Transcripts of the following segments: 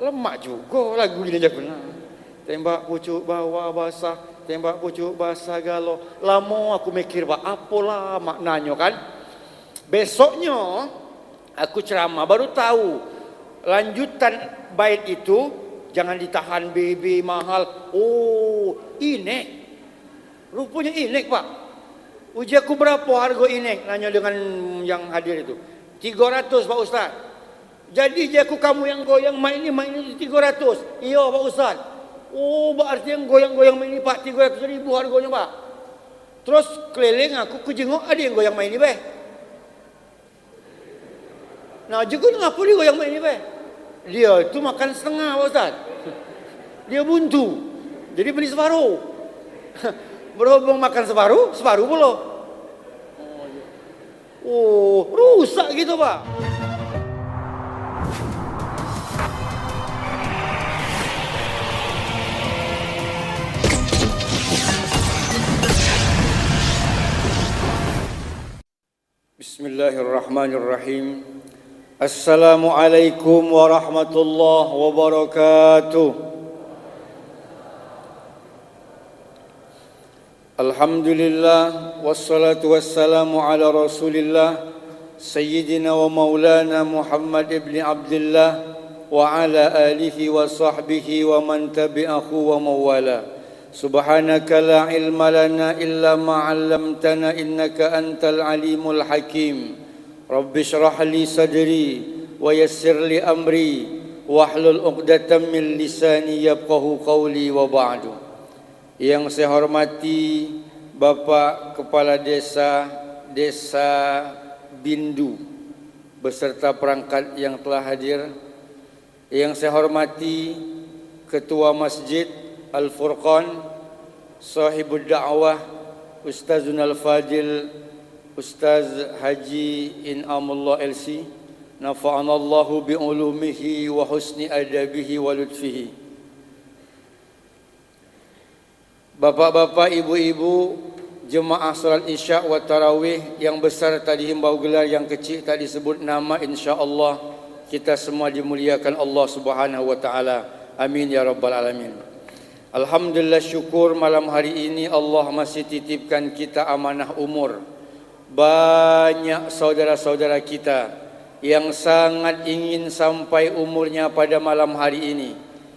Lemak juga lagu ini aja kena. Tembak pucuk bawah basah, tembak pucuk basah galau. Lama aku mikir, Pak, apalah maknanya kan. Besoknya aku ceramah baru tahu lanjutan bait itu, jangan ditahan baby mahal. Oh, inek. Rupanya inek, Pak. Uji aku berapa harga inek? Nanya dengan yang hadir itu. 300, Pak Ustaz. Jadi aku kamu yang goyang main ini 300. Iya, Pak Ustaz. Oh, berarti yang goyang-goyang main ini, Pak, 300.000 harganya, Pak. Terus keliling aku jenguk ada yang goyang main ini, Beh. Nah, juga ngapa dia goyang main ini, Beh? Dia itu makan setengah, Pak Ustaz. Dia buntu. Jadi beli separuh. Berhubung makan separuh pula. Oh, rusak gitu, Pak. Bismillahirrahmanirrahim. Assalamualaikum warahmatullahi wabarakatuh. Alhamdulillah wassalatu wassalamu ala Rasulillah Sayyidina wa maulana Muhammad ibn Abdullah wa ala alihi wa sahbihi wa man tabi'ahu wa mawala. Subhanaka la ilma lana illa ma 'allamtana innaka antal alimul hakim. Rabbi shrah li sadri wa yassir li amri wahlul 'uqdatam min lisani yafqahu qawli wa ba'du. Yang saya hormati Bapak Kepala Desa Bindu beserta perangkat yang telah hadir. Yang saya hormati Ketua Masjid Al-Furqan, Sahibud Da'wah, Ustazun Al-Fadil, Ustaz Haji In'amullah LC, nafa'anallahu bi'ulumihi wa husni adabihi wa lutfihi. Bapak-bapak, ibu-ibu, jemaah salat isya wa tarawih, yang besar tadi himbau gelar, yang kecil tadi sebut nama, insya-Allah kita semua dimuliakan Allah Subhanahu wa taala. Amin ya rabbal alamin. Alhamdulillah, syukur malam hari ini Allah masih titipkan kita amanah umur. Banyak saudara-saudara kita yang sangat ingin sampai umurnya pada malam hari ini.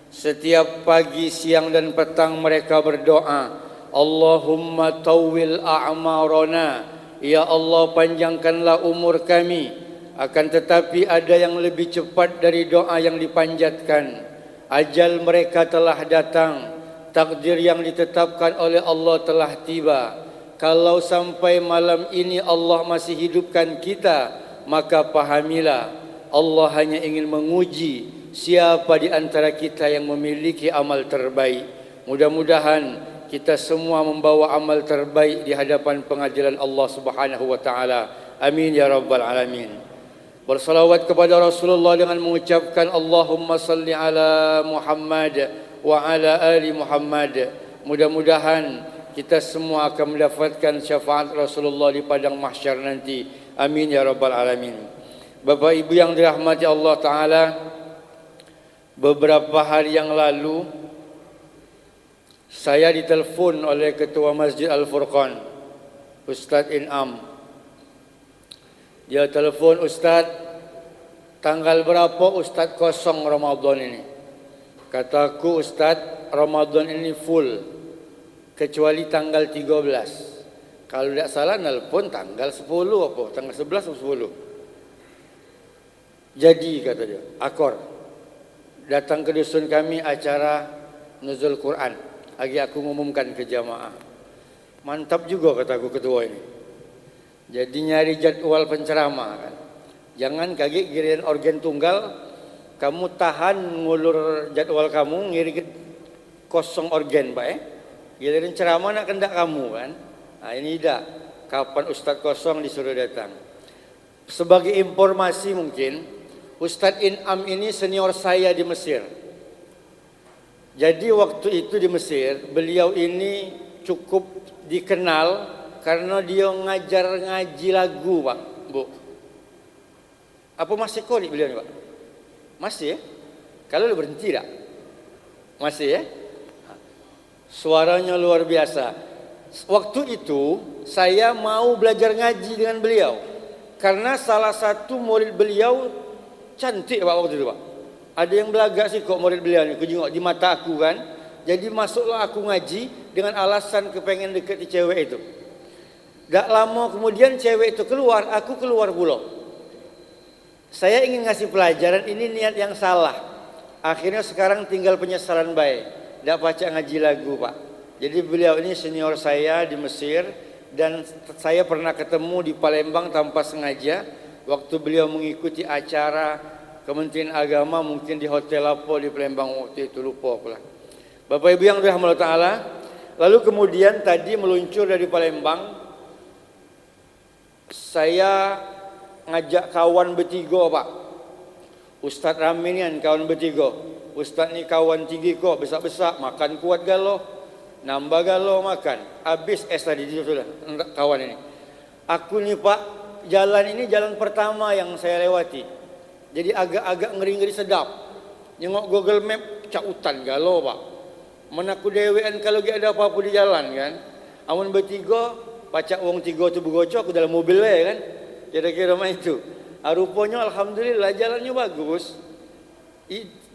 Setiap pagi, siang dan petang mereka berdoa, Allahumma tawwil a'marana, ya Allah panjangkanlah umur kami. Akan tetapi ada yang lebih cepat dari doa yang dipanjatkan. Ajal mereka telah datang, takdir yang ditetapkan oleh Allah telah tiba. Kalau sampai malam ini Allah masih hidupkan kita, maka pahamilah Allah hanya ingin menguji siapa di antara kita yang memiliki amal terbaik. Mudah-mudahan kita semua membawa amal terbaik di hadapan pengadilan Allah Subhanahu wa taala. Amin ya rabbal alamin. Bersalawat kepada Rasulullah dengan mengucapkan Allahumma salli ala Muhammad wa ala ali Muhammad. Mudah-mudahan kita semua akan mendapatkan syafaat Rasulullah di padang mahsyar nanti. Amin ya rabbal alamin. Bapak Ibu yang dirahmati Allah taala, beberapa hari yang lalu saya ditelepon oleh Ketua Masjid Al-Furqan, Ustaz In'am. Dia telepon, Ustaz, tanggal berapa Ustaz kosong Ramadan ini? Kataku, Ustaz, Ramadan ini full kecuali tanggal 13. Kalau tidak salah nelpon tanggal 10 apa? Tanggal 11 atau 10. Jadi kata dia, akor. Datang ke dusun kami acara nuzul Quran. Lagi aku ngumumkan ke jamaah. Mantap juga kataku ketua ini. Jadi nyari jadwal penceramah kan. Jangan kaget giliran organ tunggal, kamu tahan ngulur jadwal kamu, ngiri kosong organ, Pak Giliran ceramah nak kendak kamu kan. Nah ini dah, kapan Ustaz kosong disuruh datang. Sebagai informasi mungkin, Ustaz In'am ini senior saya di Mesir. Jadi waktu itu di Mesir, beliau ini cukup dikenal karena dia ngajar ngaji lagu, Pak, Bu. Apa masih kolik beliau ni, Pak? Masih ya? Kalau lu berhenti tak? Masih ya? Suaranya luar biasa. Waktu itu saya mau belajar ngaji dengan beliau karena salah satu murid beliau cantik Pak waktu itu Pak. Ada yang belagak sih kok murid beliau ni, aku jengok di mata aku kan. Jadi masuklah aku ngaji dengan alasan kepengen dekati cewek itu. Tak lama kemudian cewek itu keluar, aku keluar pula. Saya ingin ngasih pelajaran, ini niat yang salah. Akhirnya sekarang tinggal penyesalan baik. Tak baca ngaji lagu Pak. Jadi beliau ini senior saya di Mesir dan saya pernah ketemu di Palembang tanpa sengaja waktu beliau mengikuti acara Kementerian Agama mungkin di Hotel apa di Palembang waktu itu, lupa aku lah. Bapak Ibu yang dirahmati Allah Ta'ala, lalu kemudian tadi meluncur dari Palembang, saya ngajak kawan bertiga Pak. Ustaz Rami ni kan kawan bertiga. Ustaz ni kawan tinggi kok, besar-besar, makan kuat galau. Nambah galau makan. Habis es tadi itu sudah kawan ini. Aku ni Pak, jalan ini jalan pertama yang saya lewati. Jadi agak-agak ngeri-ngeri sedap. Nyengok Google Map, cak hutan galau Pak. Mana aku dewean kalau ada apa-apa di jalan kan. Amun bertiga, pacak wong tiga tu bergocok, aku dalam mobil kan. Kira-kira macam itu. Rupanya alhamdulillah jalannya bagus.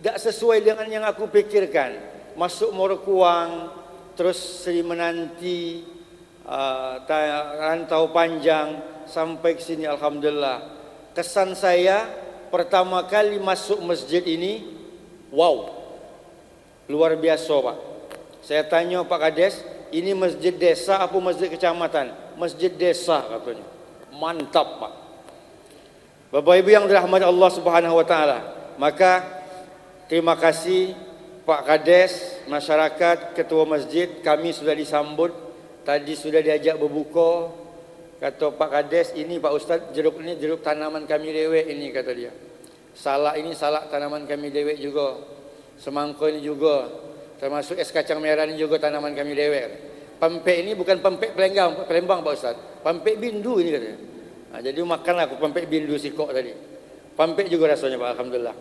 Tak sesuai dengan yang aku pikirkan. Masuk Morokuang, terus Seri Menanti, rantau panjang sampai ke sini alhamdulillah. Kesan saya pertama kali masuk masjid ini, wow, luar biasa Pak. Saya tanya Pak Kades, ini masjid desa apa masjid kecamatan? Masjid desa katanya. Mantap Pak. Bapak Ibu yang dirahmati Allah Subhanahu wa taala. Maka terima kasih Pak Kades, masyarakat, ketua masjid, kami sudah disambut. Tadi sudah diajak berbuka. Kata Pak Kades, ini Pak Ustaz, jeruk ini jeruk tanaman kami dewek ini kata dia. Salak ini salak tanaman kami dewek juga. Semangka ini juga. Termasuk es kacang merah ini juga tanaman kami dewek. Pempek ini bukan pempek Palembang Pak Ustaz. Pempek bindu ini katanya. Jadi makanlah aku pempek bindu sikok tadi. Pempek juga rasanya Pak, alhamdulillah.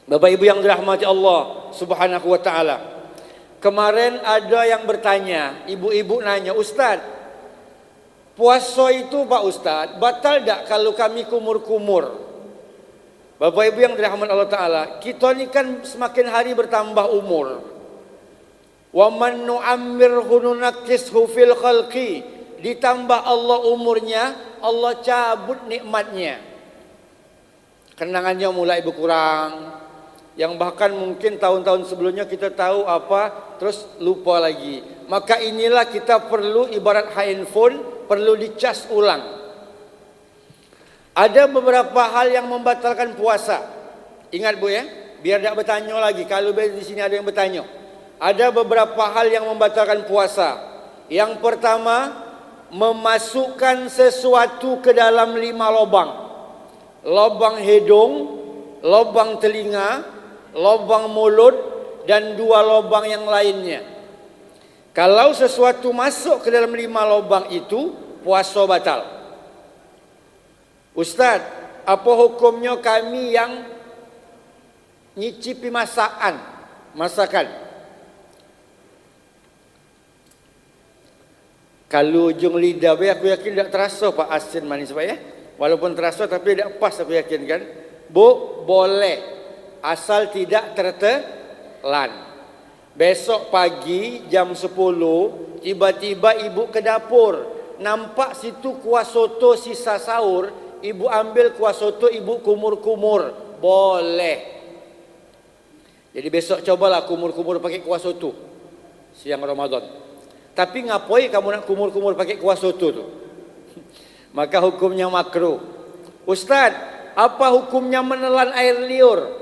Bapak Ibu yang dirahmati Allah Subhanahu wa taala. Kemarin ada yang bertanya, ibu-ibu nanya, Ustaz, puasa itu Pak Ustaz, batal tak kalau kami kumur-kumur? Bapak Ibu yang dirahmati Allah taala, kita ni kan semakin hari bertambah umur. Wa man nu'ammirhu nunakkishu fil khalqi. Ditambah Allah umurnya, Allah cabut nikmatnya. Kenangannya mulai berkurang. Yang bahkan mungkin tahun-tahun sebelumnya kita tahu apa, terus lupa lagi. Maka inilah kita perlu ibarat handphone, perlu dicas ulang. Ada beberapa hal yang membatalkan puasa. Ingat Bu ya, biar tidak bertanya lagi. Kalau di sini ada yang bertanya. Ada beberapa hal yang membatalkan puasa. Yang pertama, memasukkan sesuatu ke dalam 5 lubang. Lubang hidung, lubang telinga, lubang mulut, dan 2 lubang yang lainnya. Kalau sesuatu masuk ke dalam 5 lubang itu, puasa batal. Ustaz, apa hukumnya kami yang nyicipi masakan? Kalau ujung lidah, aku yakin tak terasa Pak asin manis Pak ya. Walaupun terasa tapi tidak pas, aku yakin kan. Bu, boleh. Asal tidak tertelan. Besok pagi jam 10, tiba-tiba ibu ke dapur. Nampak situ kuah soto sisa sahur. Ibu ambil kuah soto, ibu kumur-kumur. Boleh. Jadi besok cobalah kumur-kumur pakai kuah soto. Siang Ramadan. Tapi ngapoi kamu nak kumur-kumur pakai kuah soto tu? Maka hukumnya makruh. Ustaz, apa hukumnya menelan air liur?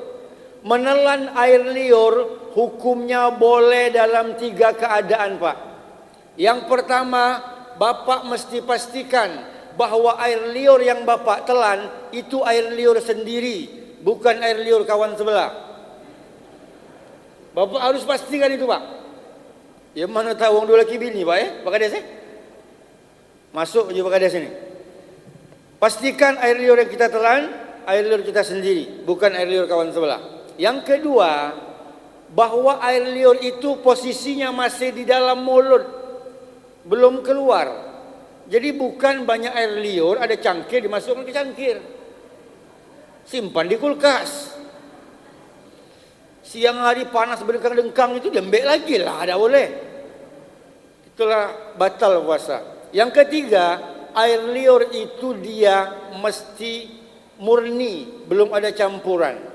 Menelan air liur hukumnya boleh dalam 3 keadaan Pak. Yang pertama, Bapak mesti pastikan bahawa air liur yang Bapak telan itu air liur sendiri, bukan air liur kawan sebelah. Bapak harus pastikan itu Pak. Ya mana tahu orang 2 lelaki bini Pak ya, Pak Kades masuk je Pak Kades ini. Pastikan air liur yang kita telan, air liur kita sendiri, bukan air liur kawan sebelah. Yang kedua, bahwa air liur itu posisinya masih di dalam mulut, belum keluar. Jadi bukan banyak air liur, ada cangkir dimasukkan ke cangkir, simpan di kulkas. Siang hari panas berdengkang-dengkang itu diambil lagi lah, ada boleh. Itulah batal puasa. Yang ketiga, air liur itu dia mesti murni, belum ada campuran.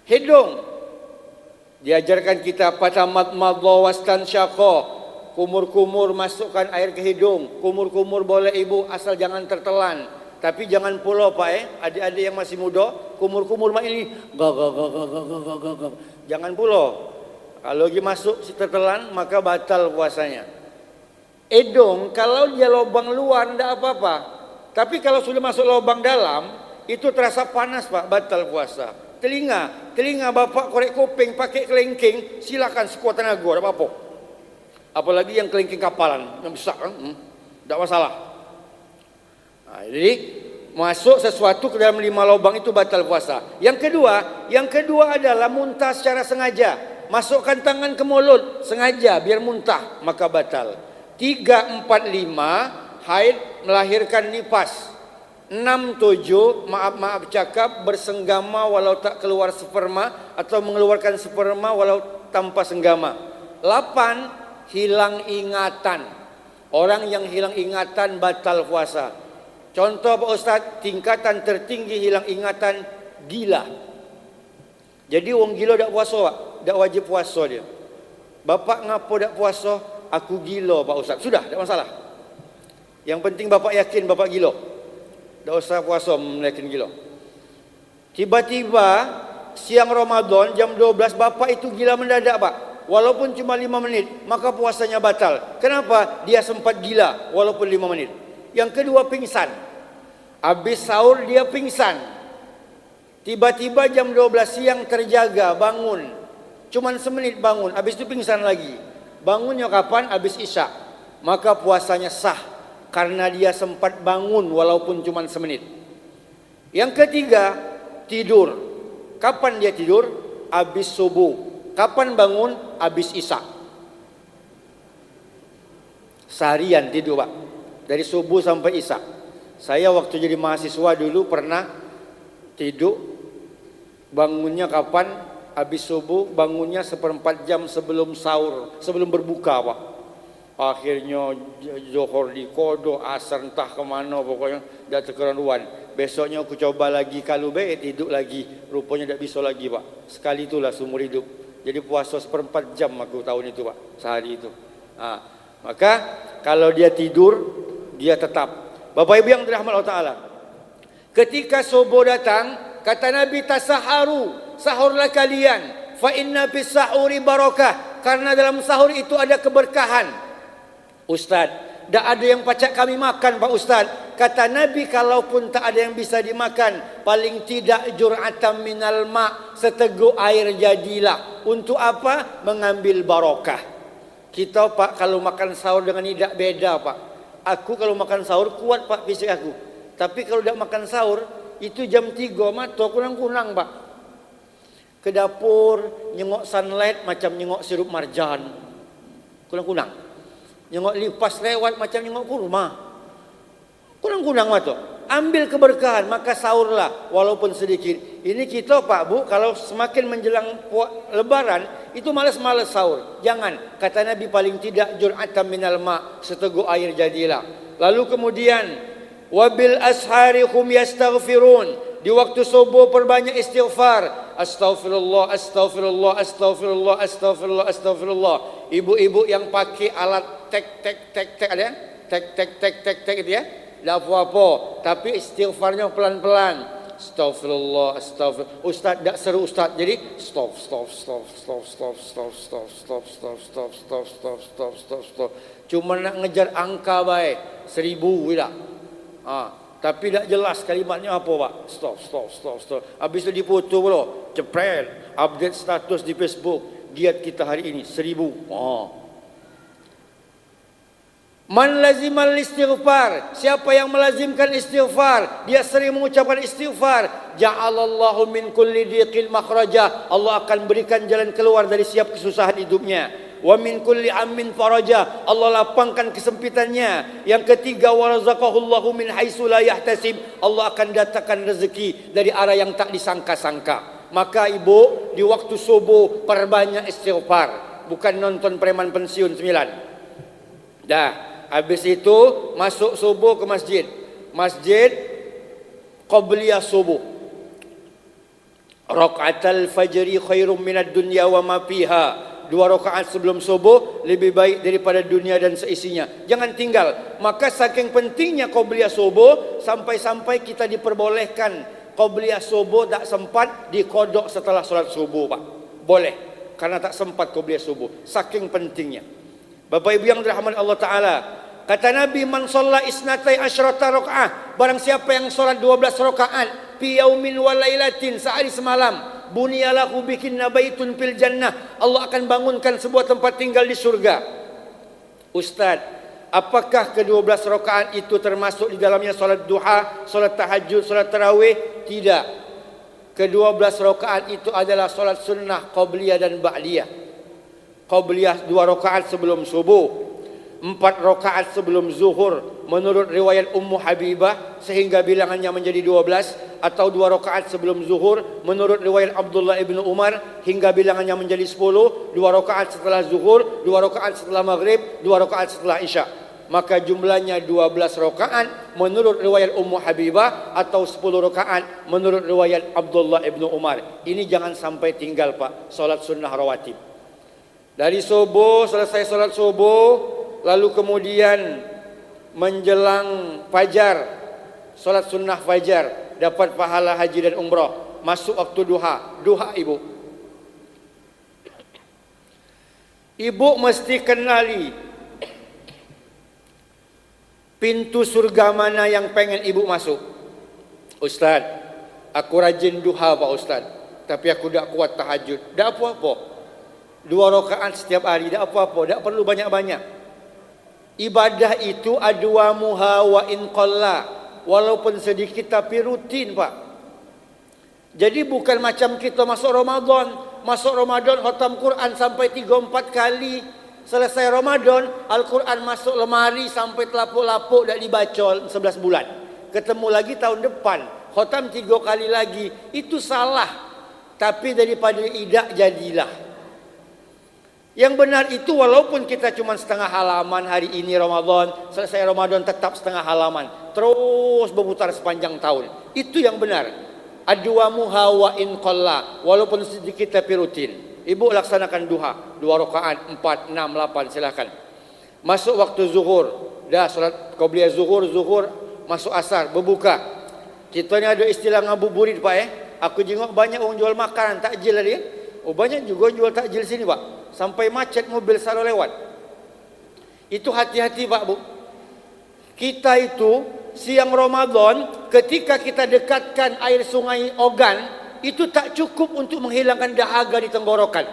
Hidung, diajarkan kita patamat madawastan syaqo, kumur-kumur masukkan air ke hidung. Kumur-kumur boleh ibu, asal jangan tertelan. Tapi jangan pula Pak adik-adik yang masih muda, kumur-kumur mak ini gag. Jangan pula. Kalau dia masuk si tertelan maka batal puasanya. Hidung kalau dia lubang luar tidak apa-apa. Tapi kalau sudah masuk lubang dalam itu terasa panas Pak, batal puasa. Telinga bapak korek kuping pakai kelengking, silakan sekuat tenaga, tidak apa-apa. Apalagi yang kelengking kapalan, yang besar kan, tidak masalah. Nah, jadi masuk sesuatu ke dalam 5 lubang itu batal puasa. Yang kedua adalah muntah secara sengaja. Masukkan tangan ke mulut sengaja biar muntah, maka batal. 3, 4, 5 haid melahirkan nipas. 6, 7 maaf cakap bersenggama walau tak keluar sperma atau mengeluarkan sperma walau tanpa senggama. 8 hilang ingatan. Orang yang hilang ingatan batal puasa. Contoh Pak Ustaz, tingkatan tertinggi hilang ingatan gila. Jadi orang gila tak puasa Pak, tak wajib puasa dia. Bapak ngapo tak puasa? Aku gila Pak Ustaz. Sudah, tak masalah. Yang penting bapak yakin bapak gila. Tak usah puasa meyakin gila. Tiba-tiba siang Ramadan jam 12 bapak itu gila mendadak Pak. Walaupun cuma 5 menit, maka puasanya batal. Kenapa? Dia sempat gila walaupun 5 menit. Yang kedua pingsan. Habis sahur dia pingsan. Tiba-tiba jam 12 siang terjaga, bangun. Cuman semenit bangun, habis itu pingsan lagi. Bangunnya kapan? Habis isya. Maka puasanya sah karena dia sempat bangun walaupun cuma semenit. Yang ketiga, tidur. Kapan dia tidur? Habis subuh. Kapan bangun? Habis isya. Seharian tidur Pak, dari subuh sampai isya. Saya waktu jadi mahasiswa dulu pernah tidur, bangunnya kapan? Habis subuh, bangunnya 1/4 jam sebelum sahur, sebelum berbuka Pak. Akhirnya Zohor di kodo, asar entah kemana, pokoknya dah terkeruan. Besoknya aku coba lagi, kalau baik tidur lagi, rupanya tak bisa lagi Pak. Sekali itulah seumur hidup. Jadi puasa 1/4 jam aku tahun itu Pak, sehari itu. Maka kalau dia tidur, dia tetap. Bapak Ibu yang dirahmati Allah Ta'ala, ketika subuh datang, kata Nabi, tasaharu, sahurlah kalian, fa inna bis sahuri barakah, karena dalam sahur itu ada keberkahan. Ustaz, tak ada yang pacak kami makan Pak Ustaz. Kata Nabi, kalaupun tak ada yang bisa dimakan, paling tidak jur'atan minal ma', seteguk air jadilah. Untuk apa? Mengambil barakah. Kita Pak kalau makan sahur dengan ini tak beda Pak. Aku kalau makan sahur kuat Pak fisik aku. Tapi kalau tak makan sahur, itu jam 3 mata kunang-kunang Pak. Ke dapur, nyengok sunlight macam nyengok sirup marjan. Kunang-kunang. Nyengok lipas lewat macam nyengok kurma. Kunang-kunang mata. Ambil keberkahan, maka sahurlah walaupun sedikit. Ini kita Pak Bu, kalau semakin menjelang lebaran, itu malas-malas sahur. Jangan. Kata Nabi, paling tidak jur'atan minal ma', seteguk air jadilah. Lalu kemudian, wabil ashari hum yastaghfirun. Di waktu subuh perbanyak istighfar. Astaghfirullah, astaghfirullah, astaghfirullah, astaghfirullah, astaghfirullah. Ibu-ibu yang pakai alat tek ada? Tek itu ya. Tak apa-apa, tapi istighfarnya pelan-pelan. Astaghfirullah, astaghfirullah. Ustaz tak seru Ustaz. Jadi stop. Cuma nak ngejar angka baik. 1000 tidak. Tapi tak jelas kalimatnya apa Pak. Stop. Habis itu dipoto pula. Jepret. Update status di Facebook. Giat kita hari ini 1000. Man lazimal istighfar, siapa yang melazimkan istighfar, dia sering mengucapkan istighfar, ja'alallahu min kulli dhiqil makhraja, Allah akan berikan jalan keluar dari setiap kesusahan hidupnya. Wa min kulli ammin faraja, Allah lapangkan kesempitannya. Yang ketiga, warazaqahullahu min haitsu la yahtasib, Allah akan datangkan rezeki dari arah yang tak disangka-sangka. Maka ibu, di waktu subuh perbanyak istighfar, bukan nonton preman pensiun 9. Dah, habis itu masuk subuh ke masjid. Masjid qabliyah subuh. Rakaatul fajri khairum minad dunya wa ma fiha. 2 rakaat sebelum subuh lebih baik daripada dunia dan seisinya. Jangan tinggal. Maka saking pentingnya qabliyah subuh, sampai-sampai kita diperbolehkan qabliyah subuh tak sempat dikodok setelah solat subuh, Pak. Boleh, karena tak sempat qabliyah subuh. Saking pentingnya. Bapak Ibu yang dirahmati Allah Ta'ala, kata Nabi, man shalla isnatai asyrata rakaat, barang siapa yang solat 12 rakaat fi yaumin wa lailatin, sehari semalam, bunyalahu bikinna baitun fil jannah, Allah akan bangunkan sebuah tempat tinggal di surga. Ustaz, apakah ke-12 rakaat itu termasuk di dalamnya solat duha, solat tahajud, solat tarawih? Tidak. Ke-12 rakaat itu adalah solat sunnah qabliyah dan ba'diyah. Qabliyah 2 rakaat sebelum subuh, 4 rakaat sebelum zuhur menurut riwayat Ummu Habibah sehingga bilangannya menjadi 12, atau 2 rakaat sebelum zuhur menurut riwayat Abdullah ibnu Umar hingga bilangannya menjadi 10, 2 rakaat setelah zuhur, 2 rakaat setelah maghrib, 2 rakaat setelah isya. Maka jumlahnya 12 rakaat menurut riwayat Ummu Habibah, atau 10 rakaat menurut riwayat Abdullah ibnu Umar. Ini jangan sampai tinggal, Pak, solat sunnah rawatib. Dari subuh, selesai solat subuh, lalu kemudian menjelang fajar, solat sunnah fajar, dapat pahala haji dan umrah. Masuk waktu duha. Duha, ibu. Ibu mesti kenali pintu surga mana yang pengen ibu masuk. Ustaz, aku rajin duha, Pak Ustaz, tapi aku tak kuat tahajud. Tak apa-apa. 2 rakaat setiap hari, tak apa-apa, tak perlu banyak-banyak. Ibadah itu adwamuha wa in qalla, walaupun sedikit tapi rutin, Pak. Jadi bukan macam kita masuk Ramadan khatam Quran sampai 3-4 kali. Selesai Ramadan, Al-Quran masuk lemari sampai telapuk-lapuk dak dibaca 11 bulan. Ketemu lagi tahun depan, khatam 3 kali lagi. Itu salah. Tapi daripada idak jadilah. Yang benar itu walaupun kita cuma setengah halaman hari ini Ramadan, selesai Ramadan tetap setengah halaman, terus berputar sepanjang tahun. Itu yang benar. Adwamuha wa in qalla, walaupun sedikit tapi rutin. Ibu laksanakan duha, 2 rakaat, 4, 6, 8, silakan. Masuk waktu zuhur, dah solat qabliyah zuhur, masuk asar, berbuka. Kita ni ada istilah ngabuburit, Pak. Aku jenguk banyak orang jual makanan takjil tadi. Oh, banyak juga jual takjil sini, Pak. Sampai macet mobil selalu lewat. Itu hati-hati, Pak, Bu. Kita itu siang Ramadan, ketika kita dekatkan air sungai Ogan, itu tak cukup untuk menghilangkan dahaga di tenggorokan.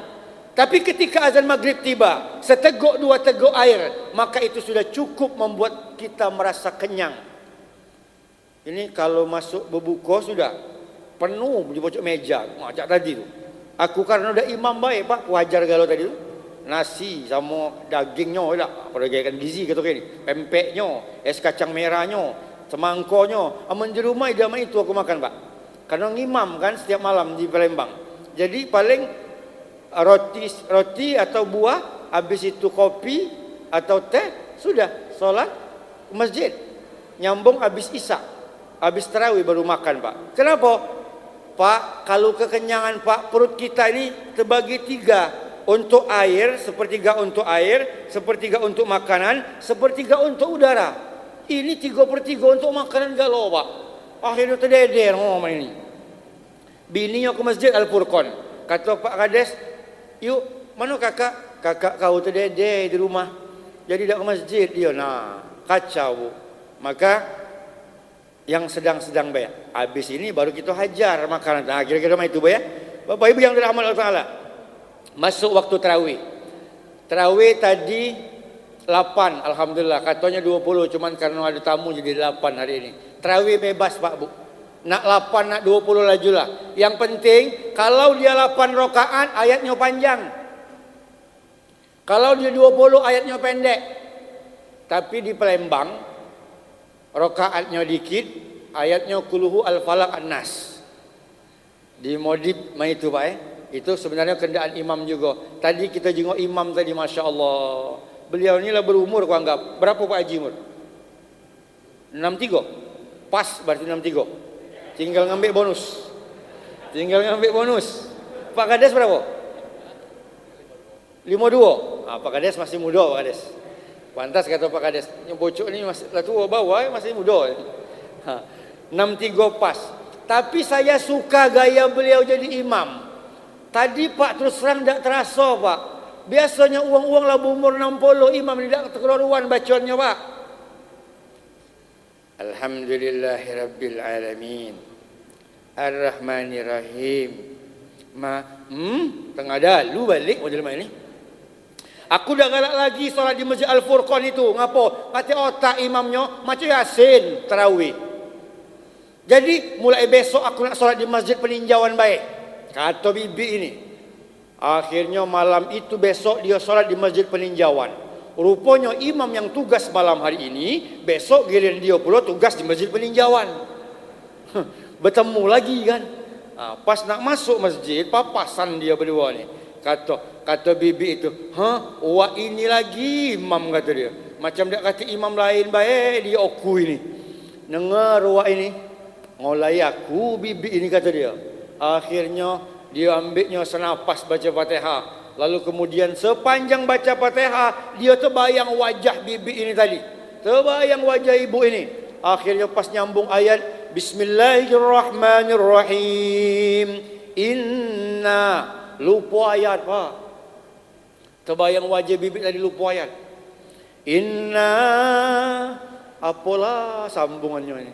Tapi ketika azan maghrib tiba, seteguk 2 teguk air, maka itu sudah cukup membuat kita merasa kenyang. Ini kalau masuk berbuka sudah penuh di pojok meja. Macam tadi tu. Aku karena udah imam baik, Pak, wajar galau tadi tu. Nasi sama dagingnya lah, pada gaya gizi kata ni, pempeknya, es kacang merahnya, semangkonya. Aman di rumah idaman itu aku makan, Pak. Karena ngimam kan setiap malam di Palembang. Jadi paling roti atau buah, habis itu kopi atau teh, sudah solat ke masjid. Nyambung habis isya, habis tarawih baru makan, Pak. Kenapa? Pak, kalau kekenyangan, Pak, perut kita ini terbagi 3. Untuk air, sepertiga untuk air, sepertiga untuk makanan, sepertiga untuk udara. Ini 3/3 untuk makanan galau, Pak. Akhirnya terdeder ini. Bininya ke masjid Al-Furqan. Kata Pak Kades, yuk, mana kakak? Kakak kau terdeder di rumah. Jadi tak ke masjid dia. Nah, kacau, Bu. Maka yang sedang-sedang bayar. Habis ini baru kita hajar makanan. Nah, kira-kira itu, bayar. Bapak Ibu yang dirahmati Allah Ta'ala. Masuk waktu tarawih. Tarawih tadi 8, alhamdulillah. Katanya 20, cuman karena ada tamu jadi 8 hari ini. Tarawih bebas Pak Bu. Nak 8, nak 20 lajulah. Yang penting kalau dia 8 rakaat ayatnya panjang. Kalau dia 20 ayatnya pendek. Tapi di Palembang rakaatnya dikit, ayatnya kulhu al-falaq an-nas. Di modif itu Pak Itu sebenarnya kendaan imam juga. Tadi kita jenguk imam tadi, Masya Allah. Beliau ni lah berumur kau anggap. Berapa Pak Haji umur? 63. Pas berarti 63. Tinggal ngambil bonus. Pak Kades berapa? 52. Pak Kades masih muda Pak Kades. Pantas kata Pak Kades. Yang bocok ni masih lah tua bawah masih muda. 63 pas. Tapi saya suka gaya beliau jadi imam. Tadi Pak terus terang tak terasa Pak. Biasanya uang-uang lah berumur 60, imam tidak kekeluaran bacaannya Pak. Alhamdulillahirabbil alamin. Ar-Rahmanir-Rahim. Tengah dah lu balik model main ni. Aku dah galak lagi solat di Masjid Al-Furqan itu. Ngapo? Mati otak imamnya macam Yasin tarawih. Jadi mulai besok aku nak solat di Masjid Peninjauan baik. Kata bibi ini. Akhirnya malam itu besok dia solat di Masjid Peninjauan. Rupanya imam yang tugas malam hari ini, besok giliran dia pula tugas di Masjid Peninjauan. Bertemu lagi kan. Pas nak masuk masjid, papasan dia berdua ni. Kata bibi itu, wah ini lagi imam kata dia. Macam dia kata imam lain baik, dia aku ini. Dengar wah ini. Ngolai aku bibi ini kata dia. Akhirnya dia ambilnya senapas baca Fatihah. Lalu kemudian sepanjang baca Fatihah, dia terbayang wajah bibi ini tadi. Terbayang wajah ibu ini. Akhirnya pas nyambung ayat Bismillahirrahmanirrahim. Inna, lupa ayat Pak. Terbayang wajah bibi tadi, lupa ayat. Inna, apalah sambungannya ini.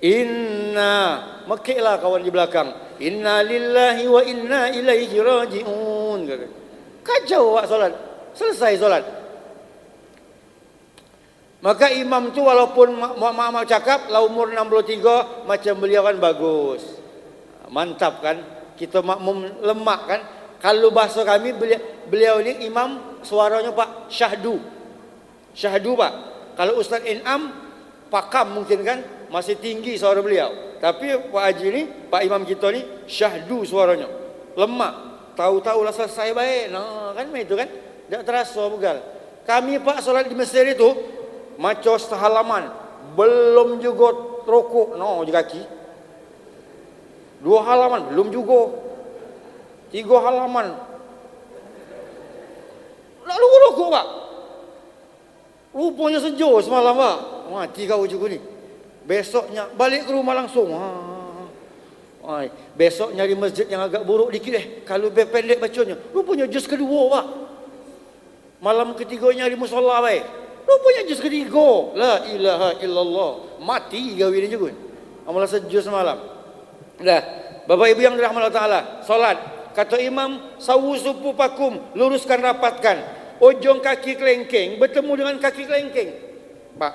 Inna, mekiklah kawan di belakang. Inna lillahi wa inna ilaihi raji'un. Kacau Pak solat. Selesai solat. Maka imam tu walaupun mak cakap lah umur 63 macam beliau kan bagus. Mantap kan? Kita makmum lemak kan? Kalau bahasa kami beliau ni imam suaranya Pak syahdu. Syahdu Pak. Kalau Ustaz Inam pakam mungkin kan masih tinggi suara beliau. Tapi Pak Haji ni, Pak Imam kita ni syahdu suaranya. Lemak. Tahu-tahu lah selesai baik. Nah, kan itu kan. Tak terasa bukan. Kami Pak solat di Mesir itu macam sehalaman. Belum juga rokok. No, di kaki. 2 halaman. Belum juga. 3 halaman. Lalu rokok Pak. Rupanya sejuk semalam Pak. Mati kau juga ni. Besoknya balik ke rumah langsung. Besok nyari masjid yang agak buruk dikit kalau pendek bacanya. Rupanya juz kedua Pak. Malam ketiga nyari musola baik. Rupanya juz ketiga. La ilaha illallah. Mati gawe ni juga. Amalah sejuz semalam. Dah. Bapak Ibu yang dirahmati Allah Taala, solat. Kata imam, sawu supu pakum, luruskan rapatkan. Ujung kaki kelengkeng bertemu dengan kaki kelengkeng. Pak.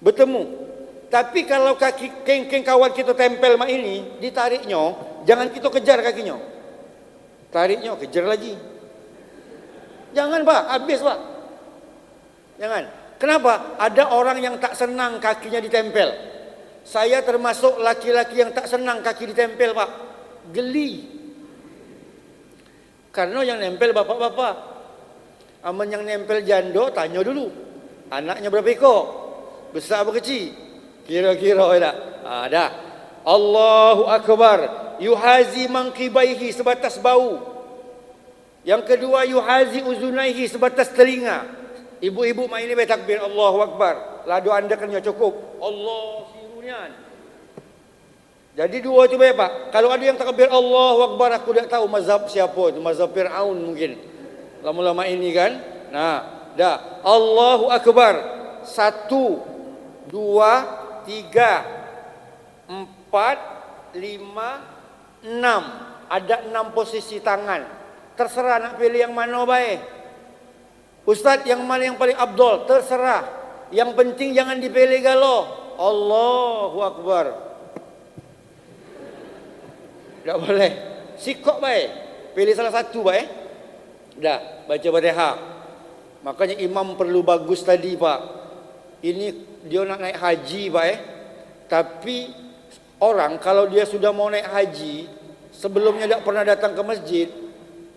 Bertemu. Tapi kalau kaki kelengkeng kawan kita tempel mak ini, ditariknya, jangan kita kejar kakinya. Tariknya, kejar lagi. Jangan Pak, habis Pak. Jangan. Kenapa? Ada orang yang tak senang kakinya ditempel. Saya termasuk laki-laki yang tak senang kaki ditempel Pak. Geli. Karena yang nempel bapak-bapak. Aman yang nempel jando, tanya dulu. Anaknya berapa ekor? Besar apa kecil? Kira-kira tak? Dah. Allahu Akbar. Yuhazi mangkibaihi sebatas bau. Yang kedua yuhazi uzunaihi sebatas telinga. Ibu-ibu main ini bertakbir Allahu Akbar. Ladu anda kena cukup. Allah sirunian. Jadi dua itu baik Pak. Kalau ada yang takbir Allahu Akbar, aku tak tahu mazhab siapa itu. Mazhab Fir'aun mungkin. Lama-lama ini kan. Nah, dah. Allahu Akbar. 1, 2, 3, 4, 5, 6. Ada 6 posisi tangan. Terserah nak pilih yang mana baik. Ustaz, yang mana yang paling afdal? Terserah. Yang penting jangan dipilih galau. Allahu Akbar. Tak boleh. Sikok baik. Pilih salah satu baik. Dah, baca Fatihah. Makanya imam perlu bagus tadi, Pak. Ini dia nak naik haji, Pak. Tapi orang kalau dia sudah mau naik haji, sebelumnya tak pernah datang ke masjid,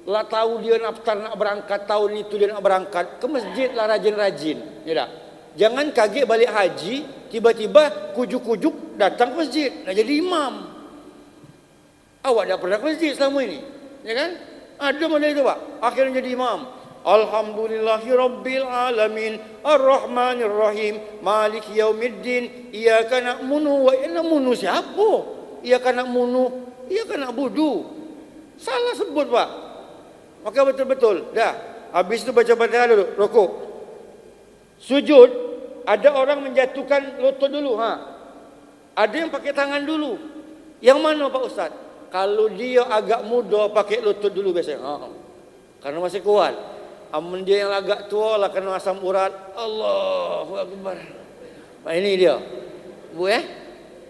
lah tahu dia nak berangkat, tahun itu dia nak berangkat, ke masjid lah rajin-rajin. Ya tak? Jangan kaget balik haji, tiba-tiba kujuk-kujuk datang ke masjid, nak jadi imam. Awak tak pernah ke masjid selama ini, ya kan? Ada mana itu, Pak? Akhirnya jadi imam. Alhamdulillahi Rabbil Alamin Ar-Rahmanir Rahim Maliki Yaumiddin Iyaka na'budu wa na'budu. Siapa? Iyaka na'budu, iyaka na'budu. Salah sebut, Pak. Maka betul-betul. Dah. Habis itu baca Fatihah dulu, rukuk. Sujud, ada orang menjatuhkan lutut dulu, Ada yang pakai tangan dulu. Yang mana, Pak Ustaz? Kalau dia agak muda pakai lutut dulu biasanya. Karena masih kuat. Amun dia yang agak tua lah kena asam urat. Allahu Akbar. Nah, ini dia. Bu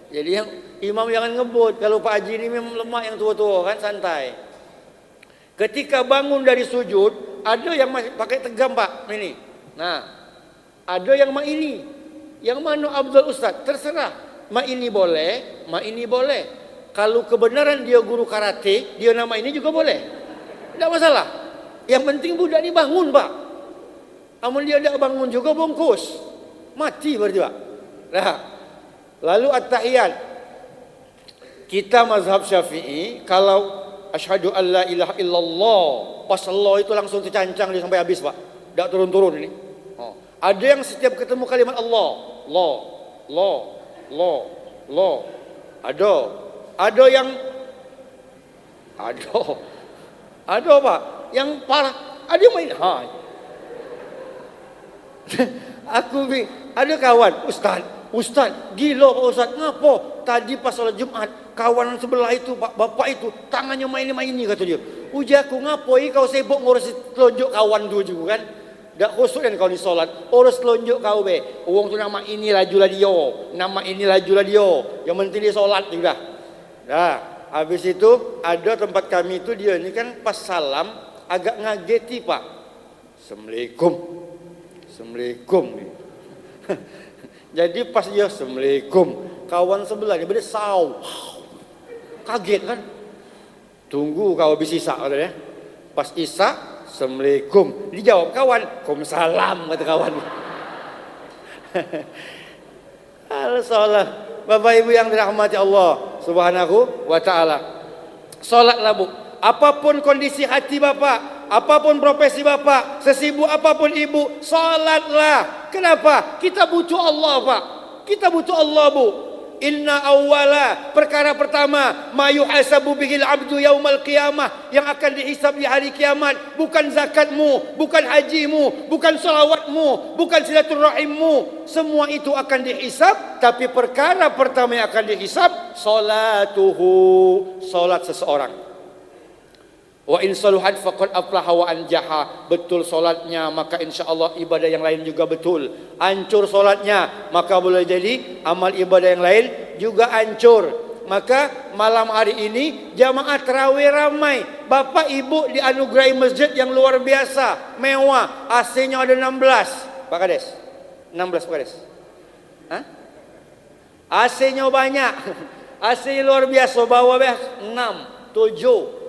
Jadi yang imam jangan ngebut. Kalau Pak Haji ini memang lemah yang tua-tua kan, santai. Ketika bangun dari sujud, ada yang masih pakai tegam, Pak. Ini. Nah, ada yang mak ini. Yang mana Abdul Ustaz? Terserah. Mak ini boleh, mak ini boleh. Kalau kebenaran dia guru karate, dia nama ini juga boleh. Tidak masalah. Yang penting budak ni bangun, Pak. Amun dia tidak bangun juga bungkus. Mati berarti, Pak. Nah, lalu at-tahiyat. Kita mazhab Syafi'i, kalau asyhadu an la ilaha illallah, pas Allah itu langsung tercancang dia sampai habis, Pak. Tak turun-turun ini. Ada yang setiap ketemu kalimat Allah, Allah. Ada yang ada, Pak. Yang parah, ada yang main ada kawan, Ustaz, gila Pak Ustaz. Ngapa? Tadi pas salat Jumat, kawan sebelah itu, Pak, bapak itu, tangannya main ini kata dia. Uji aku, ngapa kau sibuk ngurus telunjuk kawan tu juga kan? Tak khusus kan kau ni solat, urus telunjuk kau be. Orang tu nama ini lajulah dia, nama ini lajulah dia. Yang penting dia solat juga. Dah, habis itu ada tempat kami itu dia ni kan pas salam agak ngageti, Pak. Assalamualaikum. Jadi pas dia Assalamualaikum, kawan sebelah dia berdesau. Kaget kan? Tunggu kau habis isak kata dia. Pas isak, Assalamualaikum. Dijawab kawan, Waalaikumsalam kata kawan. Alhamdulillah. Bapak Ibu yang dirahmati Allah Subhanahu wa taala. Salatlah, Bu. Apapun kondisi hati Bapak, apapun profesi Bapak, sesibuk apapun Ibu, salatlah. Kenapa? Kita butuh Allah, Pak. Kita butuh Allah, Bu. Inna awwala, perkara pertama, ma yuhasabu bihil abdu yaumal qiyamah, yang akan dihisab di hari kiamat, bukan zakatmu, bukan hajimu, bukan salawatmu, bukan silaturahimmu. Semua itu akan dihisab, tapi perkara pertama yang akan dihisab, salatuhu, salat seseorang. Wa in saluhat faqad aflaha wa anjaha. Betul solatnya, maka insyaallah ibadah yang lain juga betul. Hancur solatnya, maka boleh jadi amal ibadah yang lain juga hancur. Maka malam hari ini jamaah tarawih ramai. Bapak Ibu dianugerahi masjid yang luar biasa, mewah. AC-nya ada 16, Pak Kades. 16, Pak Kades. AC-nya banyak. AC-nya luar biasa, bawah 6, 7.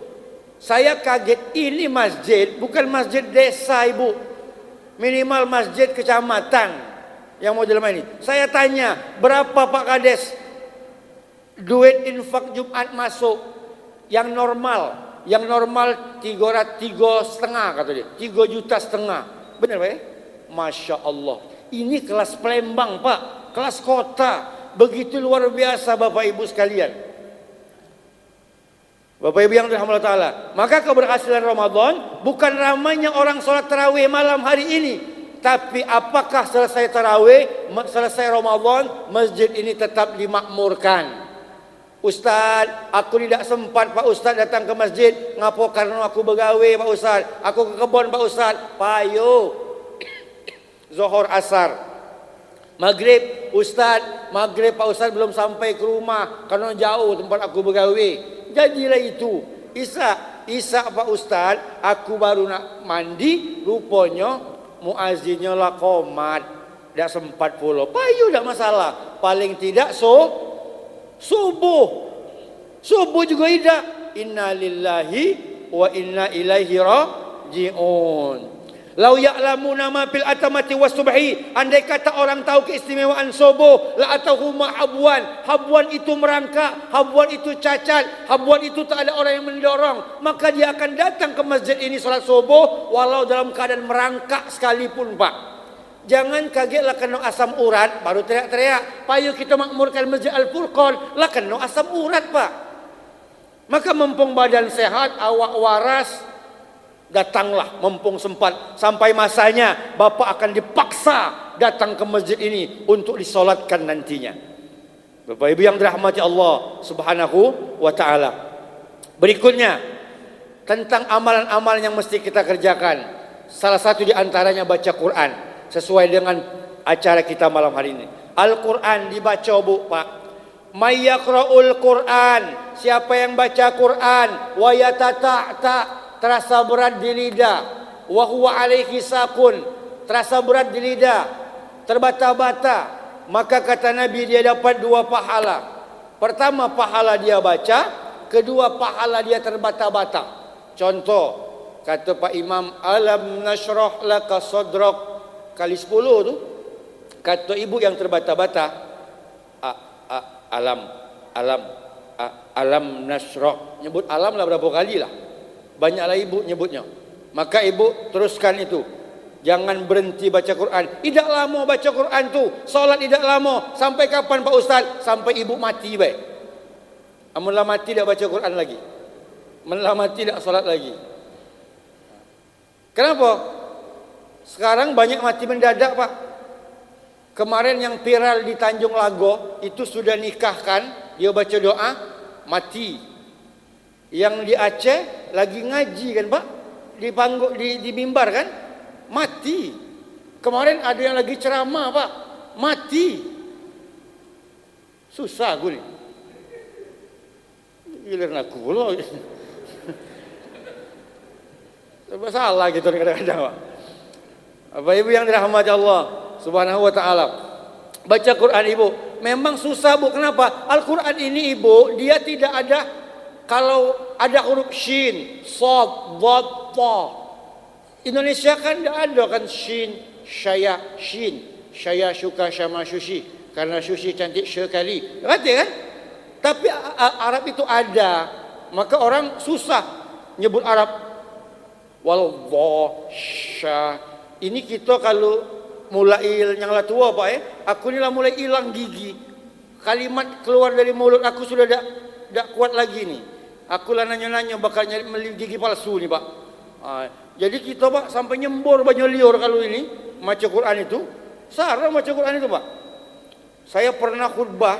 Saya kaget, ini masjid bukan masjid desa, Ibu. Minimal masjid kecamatan yang mau dalam ini. Saya tanya, berapa Pak Kades duit infak Jumat masuk yang normal? Yang normal 3,5 kata dia. 3,5 juta. Benar, Pak? Masya Allah. Ini kelas Palembang, Pak. Kelas kota. Begitu luar biasa, Bapak Ibu sekalian. Bapak Ibu yang dirahmati Allah Ta'ala, maka keberhasilan Ramadan bukan ramainya orang sholat tarawih malam hari ini, tapi apakah selesai tarawih, selesai Ramadan, masjid ini tetap dimakmurkan. Ustaz, aku tidak sempat Pak Ustaz datang ke masjid. Ngapa? Karena aku begawe Pak Ustaz. Aku ke kebun Pak Ustaz. Payo, Zuhur, asar. Maghrib, Ustaz, maghrib Pak Ustaz belum sampai ke rumah kerana jauh tempat aku bergawe. Jadilah itu. Isa Pak Ustaz, aku baru nak mandi, rupanya muazzinnya lah qomat. Tak sempat pula. Payu tak masalah. Paling tidak subuh. Subuh juga tidak. Inna lillahi wa inna ilaihi raji'un. Lau ya'lamuna ma fil atamati was-subhi, andai kata orang tahu keistimewaan subuh, la atahuma habwan. Habwan itu merangkak, habwan itu cacat, habwan itu tak ada orang yang mendorong, maka dia akan datang ke masjid ini salat subuh walau dalam keadaan merangkak sekalipun, Pak. Jangan kagetlah kena asam urat baru teriak-teriak. Payu kita makmurkan Masjid Al-Furqan lah kena asam urat, Pak. Maka mumpung badan sehat, awak waras, datanglah mumpung sempat. Sampai masanya Bapak akan dipaksa datang ke masjid ini untuk disolatkan nantinya. Bapak Ibu yang dirahmati Allah Subhanahu wa taala. Berikutnya tentang amalan-amalan yang mesti kita kerjakan. Salah satu di antaranya baca Quran sesuai dengan acara kita malam hari ini. Al-Quran dibaca, Bu, Pak. May yaqra'ul Quran, siapa yang baca Quran wa yatata'ta, terasa berat di lidah, wa huwa alaihi sakun, terasa berat di lidah, terbata-bata, maka kata Nabi dia dapat 2 pahala. Pertama pahala dia baca, kedua pahala dia terbata-bata. Contoh kata Pak Imam, alam nashrah laka sadrak, kali 10 tu. Kata ibu yang terbata-bata, alam nashrah. Nyebut alam lah berapa kali lah. Banyaklah ibu nyebutnya. Maka ibu teruskan itu. Jangan berhenti baca Quran. Tidak lama baca Quran tu. Solat tidak lama. Sampai kapan Pak Ustaz? Sampai ibu mati baik. Amunlah mati tak baca Quran lagi. Amunlah mati tak solat lagi. Kenapa? Sekarang banyak mati mendadak, Pak. Kemarin yang viral di Tanjung Lago itu sudah nikahkan, dia baca doa, mati. Yang di Aceh lagi ngaji kan, Pak, di panggung di mimbar kan, mati. Kemarin ada yang lagi ceramah, Pak, mati. Susah gue ni. Giliran aku pula. Serba salah gitu kadang-kadang, Pak. Bapak Ibu yang dirahmati Allah Subhanahu wa taala. Baca Quran, Ibu. Memang susah, Bu. Kenapa? Al-Quran ini, Ibu, dia tidak ada, kalau ada huruf shin, shad, dhad, ta. Indonesia kan tidak ada kan shin, syaya, shin, syaya syuka syama syushi. Karena syushi cantik sekali. Berarti kan? Tapi Arab itu ada. Maka orang susah nyebut Arab. Wal dha sya. Ini kita kalau mulai yang lah tua, Pak, aku ni lah mulai hilang gigi. Kalimat keluar dari mulut aku sudah tak kuat lagi ni. Aku lah nanya-nanya bakal nyari gigi palsu ni, Pak. Jadi kita, Pak, sampai nyembur banyak liur kalau ini baca Quran itu. Sarang baca Quran itu, Pak. Saya pernah khutbah.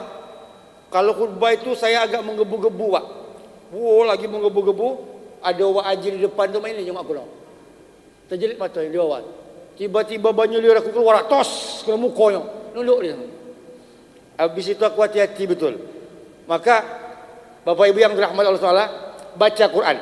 Kalau khutbah itu saya agak menggebu-gebu, Pak. Lagi menggebu-gebu. Ada orang haji di depan tu main ni jom aku. Terjelit mata yang dia awal. Tiba-tiba banyak liur aku keluar, tos kena mukanya, nunduk dia. Habis itu aku hati-hati betul. Maka Bapak Ibu yang dirahmati Allah Taala, baca Quran.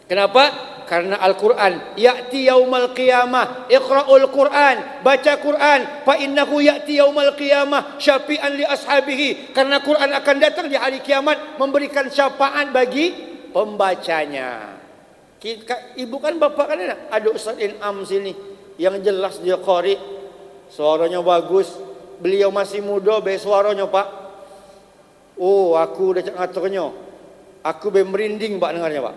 Kenapa? Karena Al-Quran ya'ti yaumal qiyamah, iqra'ul Quran, baca Quran, fa innahu ya'ti yaumal qiyamah syafi'an li ashabihi, karena Quran akan datang di hari kiamat memberikan syafaat bagi pembacanya. Ibu kan bapak kan ada Ustaz Inam sini yang jelas dia qari, suaranya bagus, beliau masih muda be suaranya, Pak. Aku dah cak ngaturnya, aku be merinding, Pak, dengarnya, Pak.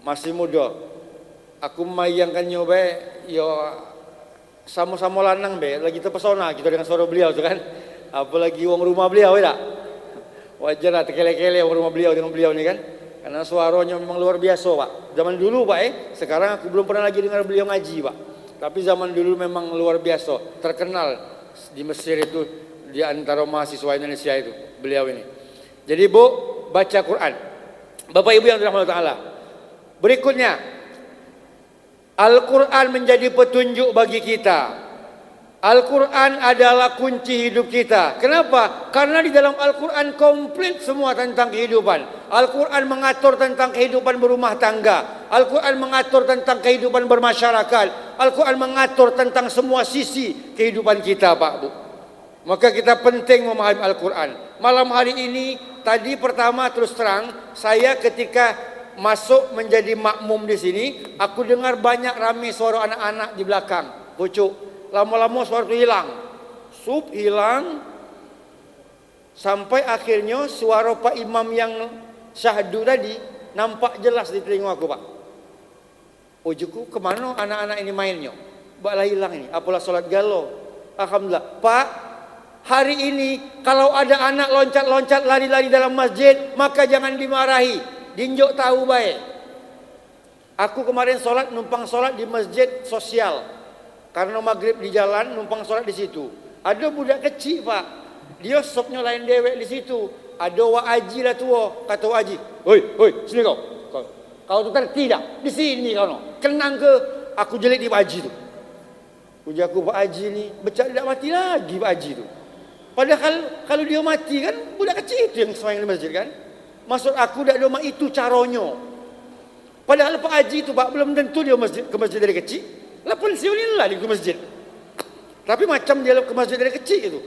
Masih muda. Aku membayangkannya be, ya sama-sama lanang be, lagi terpesona kita dengan suara beliau tu kan. Apalagi orang rumah beliau, tak? Wajarlah terkele-kele orang rumah beliau dengan beliau ni kan. Karena suaranya memang luar biasa, Pak. Zaman dulu, Pak, sekarang aku belum pernah lagi dengar beliau ngaji, Pak. Tapi zaman dulu memang luar biasa, terkenal di Mesir itu, di antara mahasiswa Indonesia itu, beliau ini. Jadi, Bu, baca Quran. Bapak Ibu yang dirahmati Allah. Berikutnya, Al-Quran menjadi petunjuk bagi kita. Al-Quran adalah kunci hidup kita. Kenapa? Karena di dalam Al-Quran komplit semua tentang kehidupan. Al-Quran mengatur tentang kehidupan berumah tangga. Al-Quran mengatur tentang kehidupan bermasyarakat. Al-Quran mengatur tentang semua sisi kehidupan kita, Pak Bu. Maka kita penting memahami Al-Quran. Malam hari ini, tadi pertama terus terang, saya ketika masuk menjadi makmum di sini, aku dengar banyak ramai suara anak-anak di belakang. Pucuk. Lama-lama suara itu hilang. Sup hilang. Sampai akhirnya suara Pak Imam yang syahdu tadi nampak jelas di telinga aku, Pak. Ojuku, kemana anak-anak ini mainnya? Baklah hilang ini. Apalah solat galau. Alhamdulillah. Pak, hari ini kalau ada anak loncat-loncat lari-lari dalam masjid, maka jangan dimarahi. Dinjok tahu baik. Aku kemarin numpang solat di masjid sosial. Karena maghrib di jalan, numpang sholat di situ. Ada budak kecil, Pak. Dia sopnya lain dewek di situ. Ada wak aji lah tua. Kata wak aji, hoi, sini kau. Kau tu tidak. Di sini kau no. Kenang ke? Aku jelik di Pak Haji tu. Ujar aku, Pak Haji ni becak tidak mati lagi Pak Haji tu. Padahal kalau dia mati kan, budak kecil itu yang semayang di masjid kan. Maksud aku tak ada itu caranya. Padahal Pak Haji tu, Pak, belum tentu dia ke masjid dari kecil. Lah pensiun inilah di masjid. Tapi macam dia ke masjid dari kecil itu.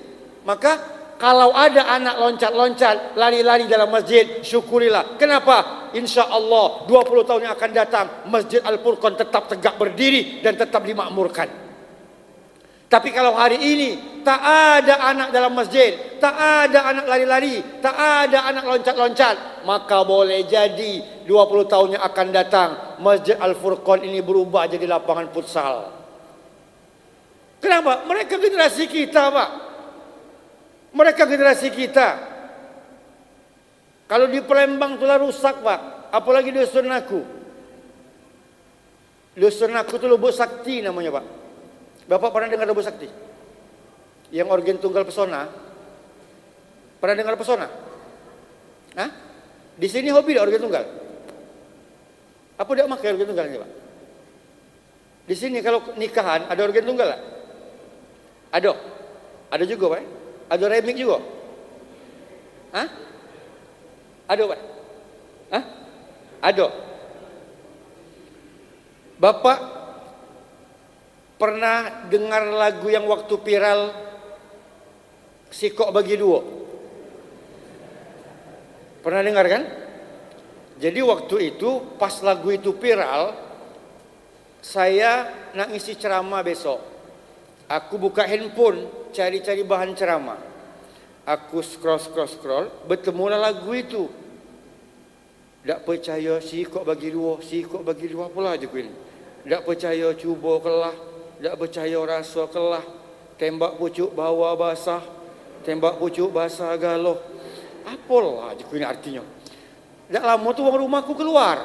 Maka kalau ada anak loncat-loncat, lari-lari dalam masjid, syukurilah. Kenapa? Insya Allah 20 tahun yang akan datang, Masjid Al-Furqan tetap tegak berdiri dan tetap dimakmurkan. Tapi kalau hari ini tak ada anak dalam masjid, tak ada anak lari-lari, tak ada anak loncat-loncat, maka boleh jadi 20 tahun yang akan datang Masjid Al-Furqan ini berubah jadi lapangan futsal. Kenapa? Mereka generasi kita, Pak. Mereka generasi kita. Kalau di Palembang itulah rusak, Pak. Apalagi dusun aku. Dusun aku itu Lubuk Sakti namanya, Pak. Bapak pernah dengar Lubuk Sakti? Yang organ tunggal pesona. Pernah dengar pesona? Hah? Di sini hobi dah organ tunggal? Apa dia pakai organ tunggal ini, Pak? Di sini kalau nikahan ada organ tunggal tak? Ada. Ada juga, Pak. Ada remix juga. Hah? Ada, Pak. Hah? Ada. Bapak pernah dengar lagu yang waktu viral Sikok Bagi Dua? Pernah dengar kan? Jadi waktu itu pas lagu itu viral, saya nak ngisi ceramah besok. Aku buka handphone, cari-cari bahan ceramah. Aku scroll, bertemulah lagu itu. Tak percaya sikok bagi dua, apalah je ku ini. Tak percaya cuba kelah, tak percaya rasa kelah. Tembak pucuk bawa basah, tembak pucuk basah galuh. Apalah je ku ini artinya. Tak lama tu orang rumahku keluar.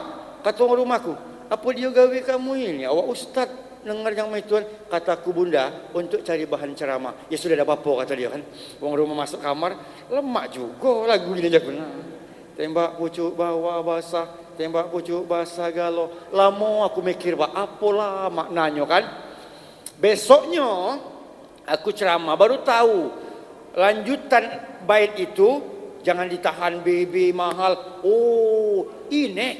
Kata orang rumahku, apa dia gawe kamu ini? Awak ustaz dengar yang itu, kataku bunda, untuk cari bahan ceramah. Ya sudah ada apa-apa kata dia kan. Orang rumah masuk kamar, lemak juga lagu ini aja guna. Tembak pucuk bawa basah, tembak pucuk basah galuh. Lama aku mikir, Pak, apalah maknanya kan. Besoknya aku ceramah baru tahu lanjutan bait itu, jangan ditahan baby mahal. Oh, inek.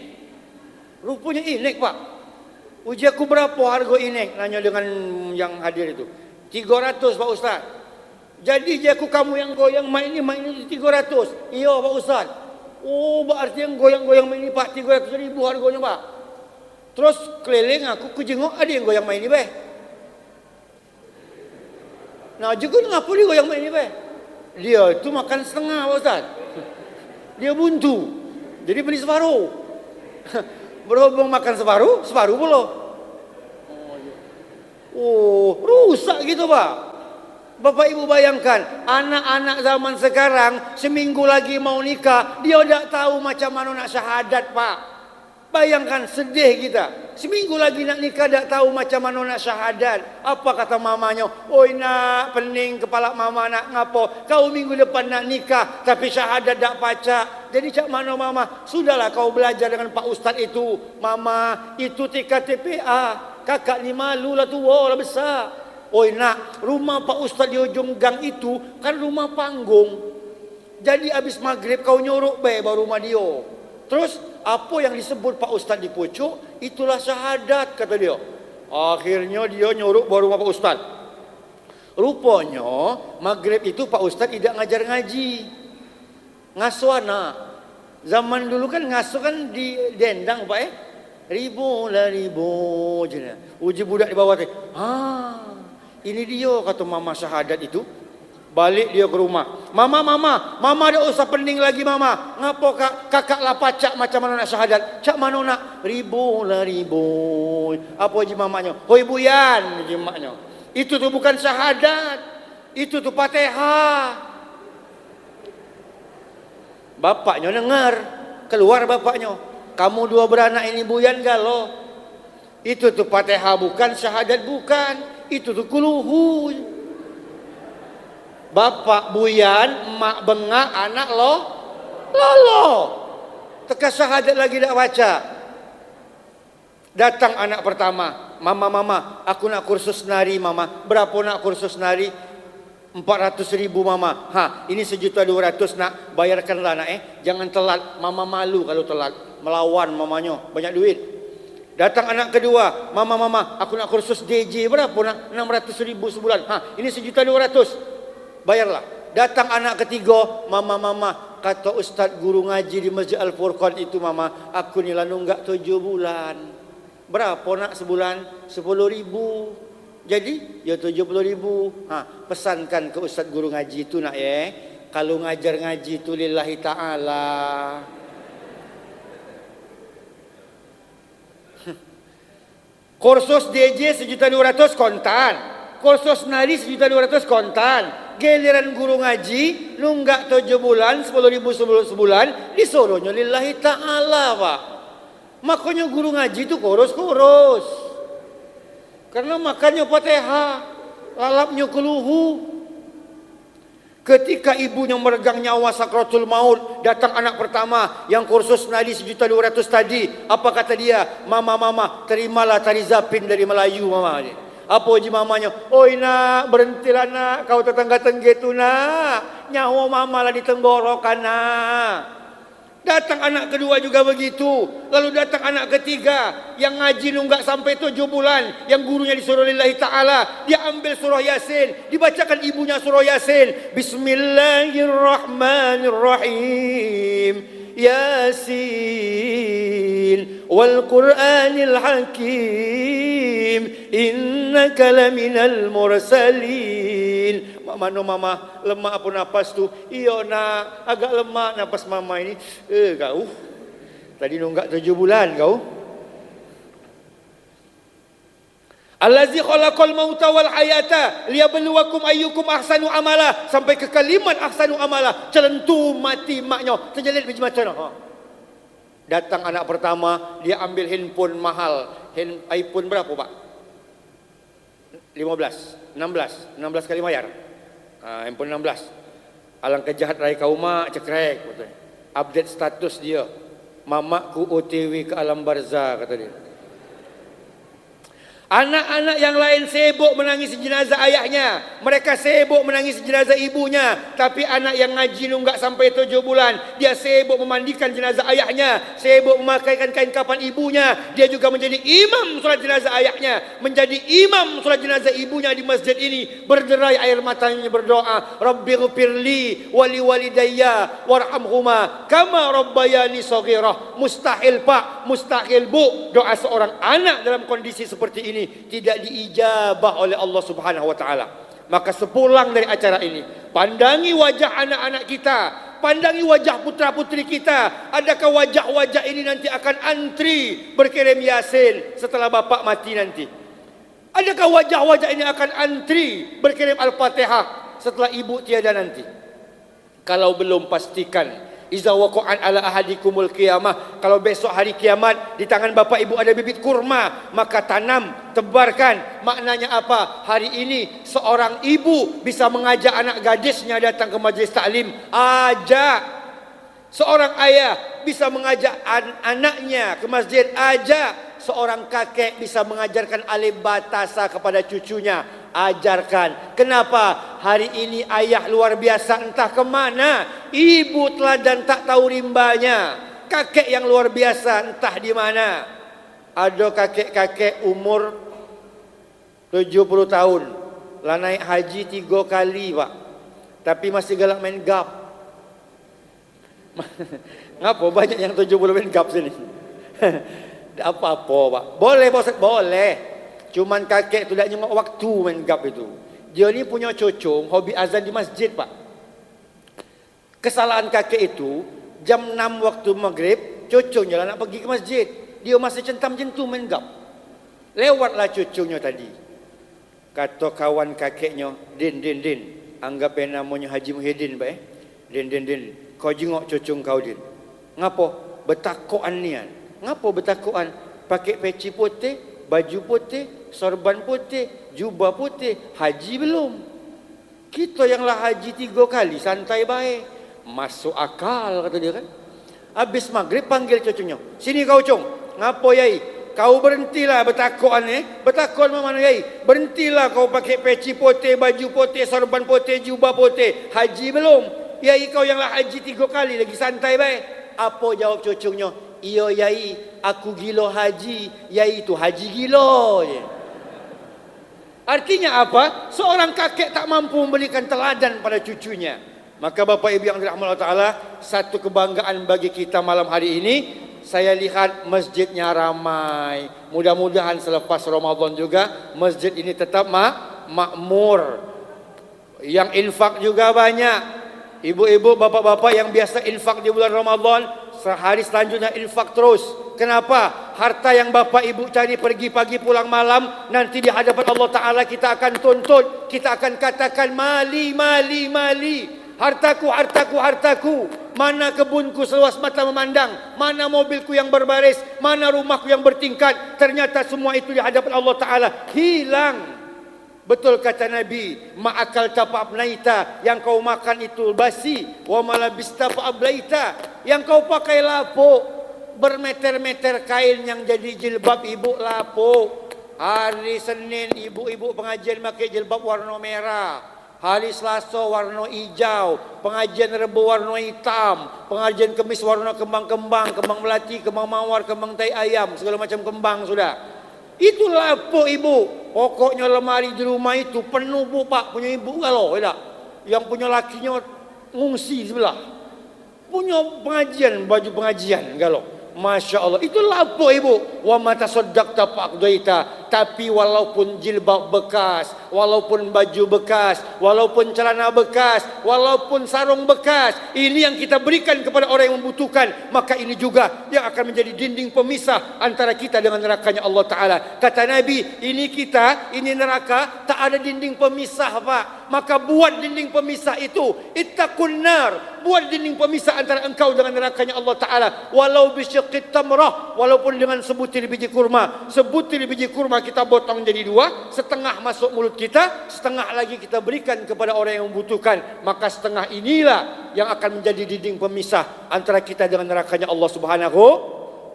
Rupanya inek, Pak. Uji aku berapa harga inek? Nanya dengan yang hadir itu. 300, Pak Ustaz. Jadi je aku kamu yang goyang main ini 300. Iya, Pak Ustaz. Oh, berarti yang goyang-goyang main ini, Pak, 300.000 harganya, Pak. Terus keliling aku jenguk ada yang goyang main ini, Beh. Nah, juga ngapa dia goyang main ini, Beh? Dia itu makan setengah, Pak Ustaz. Dia buntu. Jadi beli separuh. Berhubung makan separuh pula. Oh, rusak gitu, Pak. Bapak Ibu bayangkan, anak-anak zaman sekarang seminggu lagi mau nikah, dia tidak tahu macam mana nak syahadat, Pak. Bayangkan, sedih kita. Seminggu lagi nak nikah, tidak tahu macam mana nak syahadat. Apa kata mamanya? Oi nak, pening kepala mama nak ngapo. Kau minggu depan nak nikah, tapi syahadat tak pacak. Jadi cak mana mama? Sudahlah kau belajar dengan Pak Ustaz itu. Mama, itu TKTPA. Kakak ni malu lah tua lah besar. Oi nak, rumah Pak Ustaz di ujung gang itu kan rumah panggung. Jadi habis maghrib kau nyorok baru rumah dia. Terus apa yang disebut Pak Ustaz di pucuk, itulah syahadat kata dia. Akhirnya dia nyorok baru rumah Pak Ustaz. Rupanya maghrib itu Pak Ustaz tidak ngajar ngaji, ngasuh anak. Zaman dulu kan ngasuh kan di dendang Pak ribu lah ribu je. Uji budak di bawah tu. Ini dia kata mama syahadat itu. Balik dia ke rumah. Mama ada usah pening lagi mama. Ngapa kakak lah pacak macam mana nak syahadat? Cak mana nak? Ribu lah ribu. Apa je mamanya? Hoi buyan je maknya. Itu tu bukan syahadat. Itu tu Fatihah. Bapaknya dengar. Keluar bapaknya. Kamu dua beranak ini buyan galau. Itu tu Fatihah bukan, syahadat bukan. Itu tu kuluhu. Bapak buyan, mak bengak, anak lolo. Teka syahadat lagi tak baca. Datang anak pertama. Mama, aku nak kursus nari mama. Berapa nak kursus nari? 400.000 mama. Ini 1.200.000 nak, bayarkanlah nak Jangan telat, mama malu kalau telat. Melawan mamanya, banyak duit. Datang anak kedua, mama, aku nak kursus DJ. Berapa nak? 600.000 sebulan. Ini 1.200.000. Bayarlah. Datang anak ketiga, mama, kata ustaz guru ngaji di Masjid Al-Furqan itu mama, aku ni lah nunggak 7 bulan. Berapa nak sebulan? 10.000. Jadi ya 70.000. Pesankan ke ustaz guru ngaji itu nak kalau ngajar ngaji itu lillahi ta'ala. Kursus DJ 1.200.000 kontan. Kursus nari 1.200.000 kontan. Giliran guru ngaji nunggak 7 bulan 10.000 sebulan, disuruhnya lillahi ta'ala Pak. Makanya guru ngaji itu kurus. Karena makannya Fatihah, lalapnya kuluhu. Ketika ibunya meregang nyawa sakratul maut, datang anak pertama yang kursus nadi 1.200.000 tadi. Apa kata dia? Mama, terimalah tari zapin dari Melayu mama ni. Apa je mamanya? Oi nak, berhentilah nak, kau tetangga-tengge tu nak. Nyawa mama lah di tenggorokan nak. Datang anak kedua juga begitu. Lalu datang anak ketiga yang ngaji nunggak sampai 7 bulan, yang gurunya disuruh lillahi ta'ala. Dia ambil surah Yasin, dibacakan ibunya surah Yasin. Bismillahirrahmanirrahim. Yasin wal Qur'anil Hakim innaka laminal mursalin. Mano mama lemah apa napas tu? Iya nak, agak lemah napas mama ini. Kau tadi nunggak 7 bulan kau. Allazi khalaqal mauta wal hayata liyabluwakum ayyukum ahsanu amala, sampai ke kalimat ahsanu amala, celentu mati maknya terjelit biji macam. Datang anak pertama, dia ambil handphone mahal. iPhone berapa Pak? 16 kali bayar. Handphone 16. Alangkah jahat rai kauma cekrek betul. Update status dia. Mamaku OTW ke alam barzah kata dia. Anak-anak yang lain sibuk menangis jenazah ayahnya, mereka sibuk menangis jenazah ibunya. Tapi anak yang ngaji nunggak sampai 7 bulan, dia sibuk memandikan jenazah ayahnya, sibuk memakaikan kain kafan ibunya. Dia juga menjadi imam solat jenazah ayahnya, menjadi imam solat jenazah ibunya di masjid ini. Berderai air matanya berdoa, Rabbighfirli wali walidayya warhamhuma kama rabbayani shaghirah. Mustahil Pak, mustahil Bu, doa seorang anak dalam kondisi seperti ini tidak diijabah oleh Allah Subhanahu wa taala. Maka sepulang dari acara ini, pandangi wajah anak-anak kita, pandangi wajah putra-putri kita. Adakah wajah-wajah ini nanti akan antri berkirim Yasin setelah bapak mati nanti? Adakah wajah-wajah ini akan antri berkirim Al-Fatihah setelah ibu tiada nanti? Kalau belum, pastikan iza waqa'an ala ahadikumul qiyamah, kalau besok hari kiamat di tangan bapak ibu ada bibit kurma, maka tanam, tebarkan. Maknanya apa? Hari ini seorang ibu bisa mengajak anak gadisnya datang ke majlis taklim, ajak. Seorang ayah bisa mengajak anaknya ke masjid, ajak. Seorang kakek bisa mengajarkan alif batasa kepada cucunya, ajarkan. Kenapa? Hari ini ayah luar biasa entah ke mana. Ibu teladan tak tahu rimbanya. Kakek yang luar biasa entah di mana. Ada kakek-kakek umur 70 tahun. Lah naik haji 3 kali pak. Tapi masih galak main gap. Ngapa banyak yang 70 main gap sini? Apa-apa pak. Boleh bosan, boleh. Cuman kakek tu tak nyengok waktu main gap itu. Dia ni punya cocong hobi azan di masjid pak. Kesalahan kakek itu jam 6 waktu maghrib cocongnya lah nak pergi ke masjid. Dia masih centam-centum main gap. Lewatlah cocongnya tadi. Kata kawan kakeknya, Din. Anggap namanya Haji Muhyiddin pak Din. Kau jengok cocong kau Din. Ngapa? Betakoan nian. Ngapa betakoan? Pakai peci putih, baju putih, sorban putih, jubah putih. Haji belum. Kita yang lah haji 3 kali, santai baik. Masuk akal kata dia kan. Habis maghrib panggil cocongnya. Sini kau cong. Ngapa yai? Kau berhentilah bertakuan Bertakuan mana yai? Berhentilah kau pakai peci putih, baju putih, sorban putih, jubah putih. Haji belum? Yai kau yang lah haji 3 kali lagi santai baik. Apa jawab cocongnya? Iya yai, aku gila haji. Yai itu haji gila je. Artinya apa? Seorang kakek tak mampu memberikan teladan pada cucunya. Maka Bapak Ibu yang dirahmati Allah Ta'ala, satu kebanggaan bagi kita malam hari ini. Saya lihat masjidnya ramai. Mudah-mudahan selepas Ramadan juga masjid ini tetap makmur. Yang infak juga banyak. Ibu-ibu, bapak-bapak yang biasa infak di bulan Ramadan, sehari selanjutnya infak terus. Kenapa? Harta yang bapak ibu cari pergi pagi pulang malam, nanti di hadapan Allah Ta'ala kita akan tuntut. Kita akan katakan mali. Hartaku. Mana kebunku seluas mata memandang, mana mobilku yang berbaris, mana rumahku yang bertingkat. Ternyata semua itu di hadapan Allah Ta'ala hilang. Betul kata Nabi, ma'akal ta'ablaita, yang kau makan itu basi, wa malabista fa'ablaita, yang kau pakai lapuk, bermeter-meter kain yang jadi jilbab ibu lapuk. Hari Senin ibu-ibu pengajian pakai jilbab warna merah. Hari Selasa warna hijau, pengajian Rebo warna hitam, pengajian Kemis warna kembang-kembang, kembang melati, kembang mawar, kembang tai ayam, segala macam kembang sudah. Itulah apa ibu. Pokoknya lemari di rumah itu penuh bu pak. Punya ibu kalau tidak. Yang punya lakinya ngungsi sebelah. Punya pengajian, baju pengajian kalau. Masya Allah. Itulah apa ibu. Wa mata sodak tapak doita. Tapi walaupun jilbab bekas, walaupun baju bekas, walaupun celana bekas, walaupun sarung bekas, ini yang kita berikan kepada orang yang membutuhkan, maka ini juga yang akan menjadi dinding pemisah antara kita dengan nerakanya Allah Ta'ala. Kata Nabi, ini kita, ini neraka, tak ada dinding pemisah pak. Maka buat dinding pemisah itu. Ittaqun nar. Buat dinding pemisah antara engkau dengan nerakanya Allah Ta'ala. Walau bisyiqqit tamrah, walaupun dengan sebutir biji kurma. Sebutir biji kurma kita potong jadi 2, setengah masuk mulut kita, setengah lagi kita berikan kepada orang yang membutuhkan. Maka setengah inilah yang akan menjadi dinding pemisah antara kita dengan nerakanya Allah Subhanahu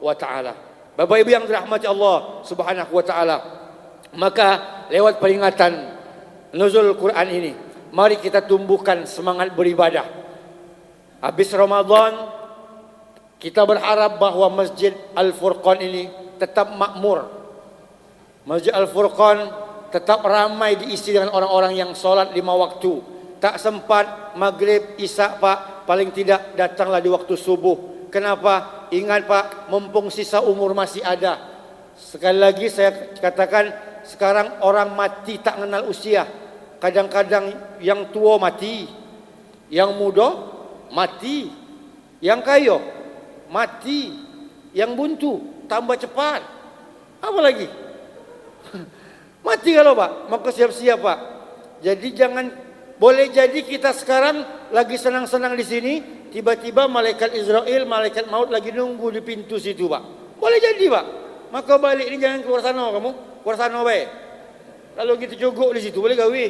wa Ta'ala. Bapak Ibu yang dirahmati Allah Subhanahu wa Ta'ala, maka lewat peringatan nuzul Quran ini, mari kita tumbuhkan semangat beribadah. Habis Ramadan, kita berharap bahwa Masjid Al-Furqan ini tetap makmur. Masjid Al-Furqan tetap ramai diisi dengan orang-orang yang solat 5 waktu. Tak sempat maghrib, isyak pak, paling tidak datanglah di waktu subuh. Kenapa? Ingat pak, mumpung sisa umur masih ada. Sekali lagi saya katakan, sekarang orang mati tak kenal usia. Kadang-kadang yang tua mati, yang muda mati, yang kaya mati, yang buntu tambah cepat. Apa lagi? Mati kalau pak, maka siap-siap pak. Jadi jangan, boleh jadi kita sekarang lagi senang-senang di sini, tiba-tiba malaikat Israel, malaikat maut lagi nunggu di pintu situ pak. Boleh jadi pak. Maka balik ini jangan keluar sana kamu, keluar sana baik. Kalau gitu jogok di situ boleh gawe.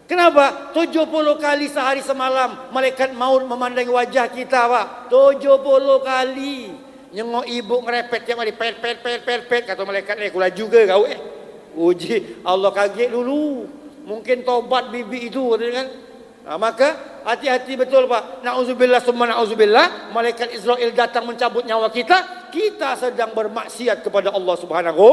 Kenapa? 70 kali sehari semalam malaikat maut memandangi wajah kita pak. 70 kali. Nyengok ibu ngerepet tiap hari pet kata malaikat ni kula juga kau Uji Allah kaget dulu. Mungkin tobat bibi itu kan. Maka hati-hati betul Pak. Nauzubillah summa nauzubillah, malaikat Israel datang mencabut nyawa kita, kita sedang bermaksiat kepada Allah Subhanahu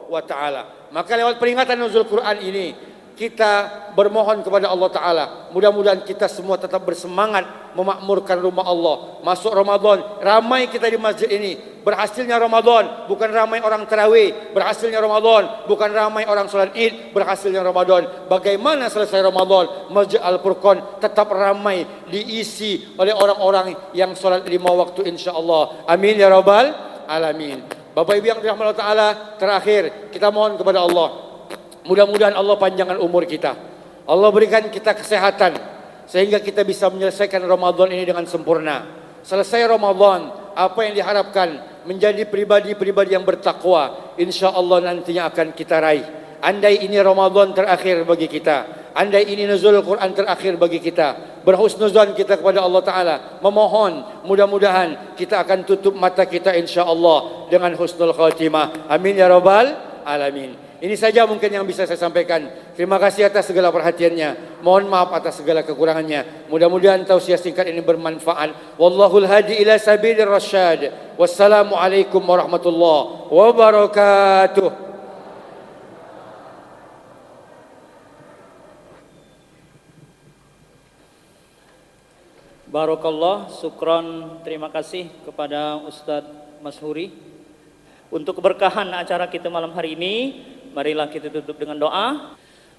wa taala. Maka lewat peringatan nuzul Quran ini kita bermohon kepada Allah Ta'ala, mudah-mudahan kita semua tetap bersemangat memakmurkan rumah Allah. Masuk Ramadan, ramai kita di masjid ini. Berhasilnya Ramadan bukan ramai orang tarawih, berhasilnya Ramadan bukan ramai orang salat Id, berhasilnya Ramadan bagaimana selesai Ramadan Masjid Al-Furqan tetap ramai diisi oleh orang-orang yang salat 5 waktu insya-Allah. Amin ya rabbal alamin. Bapak Ibu yang dirahmati Allah Ta'ala, terakhir kita mohon kepada Allah, mudah-mudahan Allah panjangkan umur kita. Allah berikan kita kesehatan sehingga kita bisa menyelesaikan Ramadan ini dengan sempurna. Selesai Ramadan, apa yang diharapkan menjadi pribadi-pribadi yang bertakwa, insya-Allah nantinya akan kita raih. Andai ini Ramadan terakhir bagi kita, andai ini nuzul Quran terakhir bagi kita, berhusnuzan kita kepada Allah Ta'ala, memohon mudah-mudahan kita akan tutup mata kita insya-Allah dengan husnul khatimah. Amin ya rabbal alamin. Ini saja mungkin yang bisa saya sampaikan. Terima kasih atas segala perhatiannya. Mohon maaf atas segala kekurangannya. Mudah-mudahan tausiah singkat ini bermanfaat. Wallahul hadi ila sabilir rasyad. Wassalamualaikum warahmatullahi wabarakatuh. Barakallah, syukran, terima kasih kepada Ustadz Mashuri. Untuk keberkahan acara kita malam hari ini, marilah kita tutup dengan doa.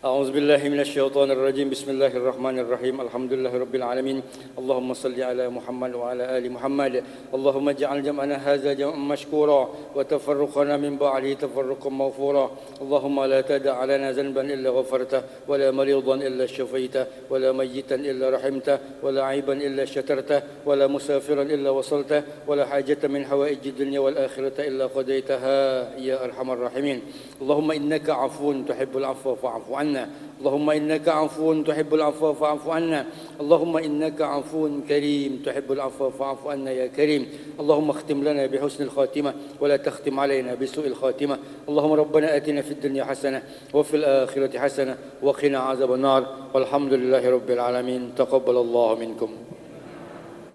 A'udzubillahi minasyaitonirrajim. Bismillahirrahmanirrahim. Alhamdulillahirabbil alamin. Allahumma shalli ala Muhammad wa ala ali Muhammad. Allahumma ij'al jam'ana hadza jam'an mashkura wa tafarruqana min ba'di tafarruqan maghfura. Allahumma la tada' lana dhanban illa ghafartah wa la maridan illa shafaitah wa la mayyitan illa rahimtah wa la 'aiban illa shatartah wa la musafiran illa wasaltah wa la hajatan min hawaijid dunya wal akhirati illa qadaitaha ya arhamar rahimin. Allahumma innaka 'afuwun tuhibbul 'afwa fa'fu 'anna. اللهم إنك عفو تحب العفو فاعف عنا. اللهم إنك عفو كريم تحب العفو فاعف عنا يا كريم. اللهم اختم لنا بحسن الخاتمة ولا تختم علينا بسوء الخاتمة. اللهم ربنا آتنا في الدنيا حسنة وفي الآخرة حسنة وقنا عذاب النار والحمد لله رب العالمين. تقبل الله منكم.